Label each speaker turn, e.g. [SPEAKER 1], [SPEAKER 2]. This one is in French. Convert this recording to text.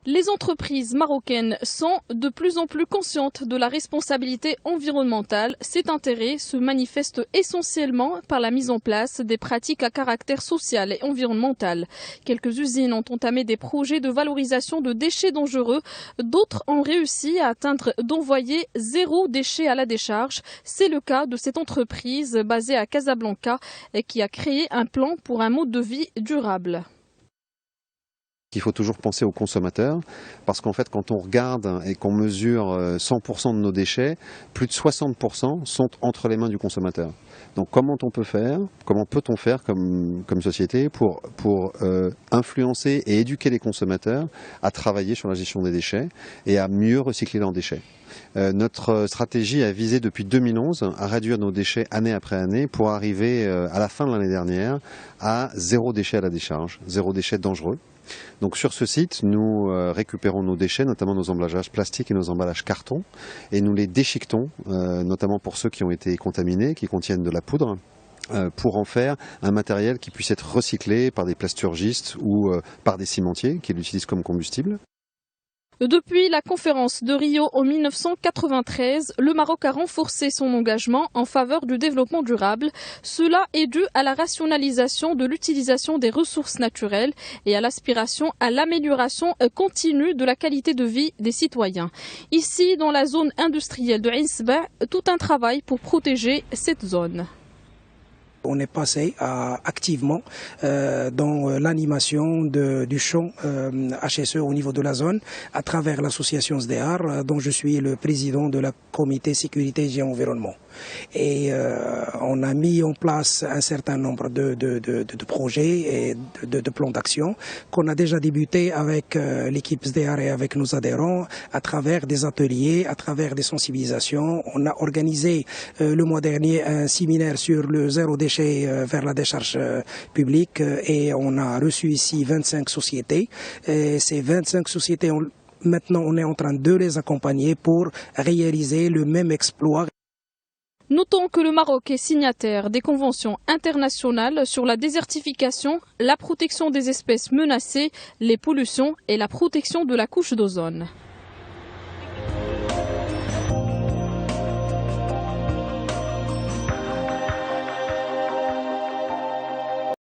[SPEAKER 1] Les entreprises marocaines sont de plus en plus conscientes de la responsabilité environnementale. Cet intérêt se manifeste essentiellement par la mise en place des pratiques à caractère social et environnemental. Quelques usines ont entamé des projets de valorisation de déchets dangereux. D'autres ont réussi à atteindre d'envoyer 0 déchet à la décharge. C'est le cas de cette entreprise basée à Casablanca qui a créé un plan pour un mode de vie durable.
[SPEAKER 2] Il faut toujours penser aux consommateurs parce qu'en fait quand on regarde et qu'on mesure 100% de nos déchets, plus de 60% sont entre les mains du consommateur. Donc comment peut-on faire comme société pour influencer et éduquer les consommateurs à travailler sur la gestion des déchets et à mieux recycler leurs déchets. Notre stratégie a visé depuis 2011 à réduire nos déchets année après année pour arriver à la fin de l'année dernière à 0 déchet à la décharge, 0 déchet dangereux. Donc sur ce site, nous récupérons nos déchets, notamment nos emballages plastiques et nos emballages carton, et nous les déchiquetons, notamment pour ceux qui ont été contaminés, qui contiennent de la poudre, pour en faire un matériel qui puisse être recyclé par des plasturgistes ou par des cimentiers qui l'utilisent comme combustible.
[SPEAKER 1] Depuis la conférence de Rio en 1993, le Maroc a renforcé son engagement en faveur du développement durable. Cela est dû à la rationalisation de l'utilisation des ressources naturelles et à l'aspiration à l'amélioration continue de la qualité de vie des citoyens. Ici, dans la zone industrielle de Insba, tout un travail pour protéger cette zone.
[SPEAKER 3] On est passé activement dans l'animation du champ HSE au niveau de la zone à travers l'association SDR dont je suis le président de la comité sécurité et environnement. Et on a mis en place un certain nombre de projets et de plans d'action qu'on a déjà débuté avec l'équipe SDR et avec nos adhérents à travers des ateliers, à travers des sensibilisations. On a organisé le mois dernier un séminaire sur le zéro déchet vers la décharge publique et on a reçu ici 25 sociétés. Et ces 25 sociétés, maintenant on est en train de les accompagner pour réaliser le même exploit.
[SPEAKER 1] Notons que le Maroc est signataire des conventions internationales sur la désertification, la protection des espèces menacées, les pollutions et la protection de la couche d'ozone.